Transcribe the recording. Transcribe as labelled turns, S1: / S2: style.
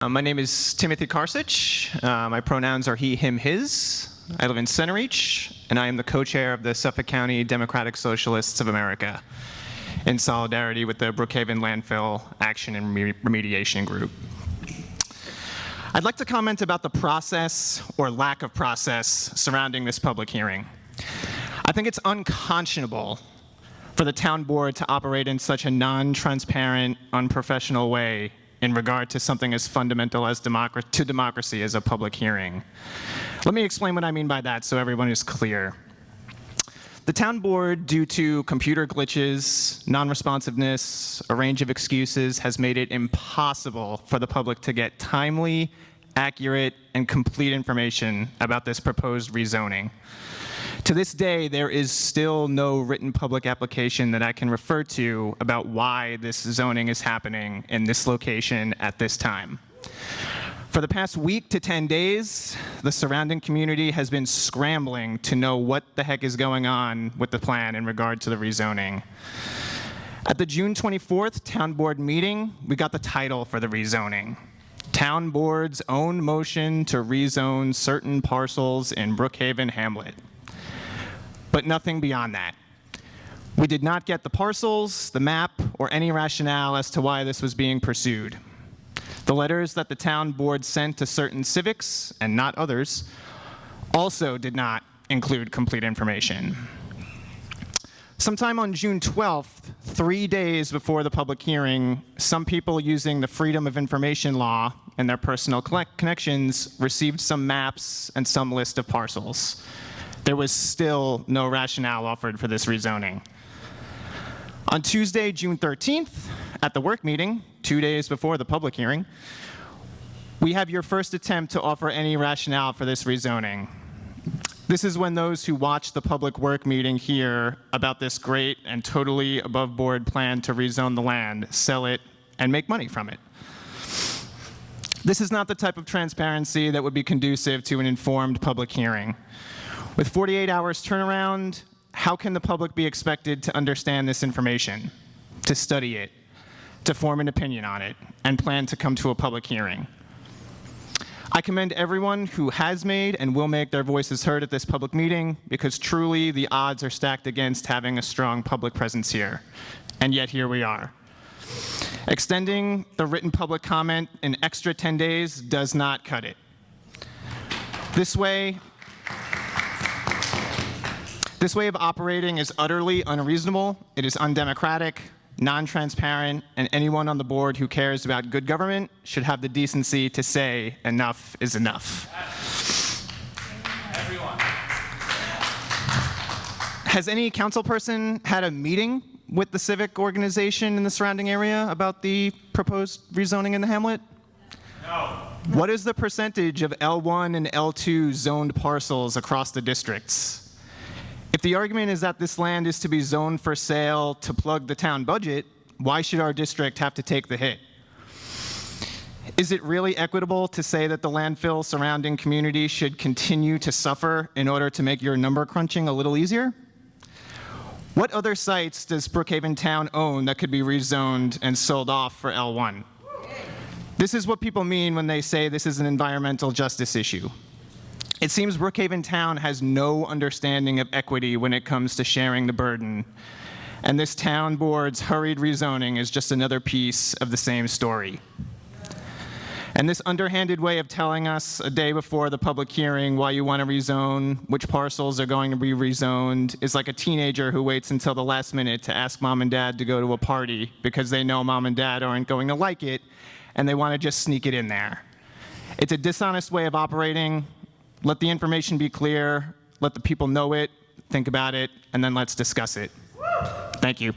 S1: My name is Timothy Karcich. My pronouns are he, him, his. I live in Centereach, and I am the co-chair of the Suffolk County Democratic Socialists of America, in solidarity with the Brookhaven Landfill Action and Remediation Group. I'd like to comment about the process or lack of process surrounding this public hearing. I think it's unconscionable for the town board to operate in such a non-transparent, unprofessional way in regard to something as fundamental as democracy as a public hearing. Let me explain what I mean by that so everyone is clear. The town board, due to computer glitches, non-responsiveness, a range of excuses, has made it impossible for the public to get timely, accurate, and complete information about this proposed rezoning. To this day, there is still no written public application that I can refer to about why this zoning is happening in this location at this time. For the past week to 10 days, the surrounding community has been scrambling to know what the heck is going on with the plan in regard to the rezoning. At the June 24th town board meeting, we got the title for the rezoning: Town Board's Own Motion to Rezone Certain Parcels in Brookhaven Hamlet. But nothing beyond that. We did not get the parcels, the map, or any rationale as to why this was being pursued. The letters that the town board sent to certain civics, and not others, also did not include complete information. Sometime on June 12th, 3 days before the public hearing, some people using the Freedom of Information law and their personal connections received some maps and some list of parcels. There was still no rationale offered for this rezoning. On Tuesday, June 13th, at the work meeting, 2 days before the public hearing, we have your first attempt to offer any rationale for this rezoning. This is when those who watched the public work meeting hear about this great and totally above board plan to rezone the land, sell it, and make money from it. This is not the type of transparency that would be conducive to an informed public hearing. With 48 hours turnaround, how can the public be expected to understand this information, to study it, to form an opinion on it, and plan to come to a public hearing? I commend everyone who has made and will make their voices heard at this public meeting, because truly the odds are stacked against having a strong public presence here. And yet here we are. Extending the written public comment an extra 10 days does not cut it. This way of operating is utterly unreasonable, it is undemocratic, non-transparent, and anyone on the board who cares about good government should have the decency to say enough is enough. Everyone. Has any council person had a meeting with the civic organization in the surrounding area about the proposed rezoning in the hamlet? No. What is the percentage of L1 and L2 zoned parcels across the districts? If the argument is that this land is to be zoned for sale to plug the town budget, why should our district have to take the hit? Is it really equitable to say that the landfill surrounding community should continue to suffer in order to make your number crunching a little easier? What other sites does Brookhaven Town own that could be rezoned and sold off for L1? This is what people mean when they say this is an environmental justice issue. It seems Brookhaven Town has no understanding of equity when it comes to sharing the burden, and this town board's hurried rezoning is just another piece of the same story. And this underhanded way of telling us a day before the public hearing why you want to rezone, which parcels are going to be rezoned, is like a teenager who waits until the last minute to ask mom and dad to go to a party because they know mom and dad aren't going to like it, and they want to just sneak it in there. It's a dishonest way of operating. Let the information be clear, let the people know it, think about it, and then let's discuss it. Thank you.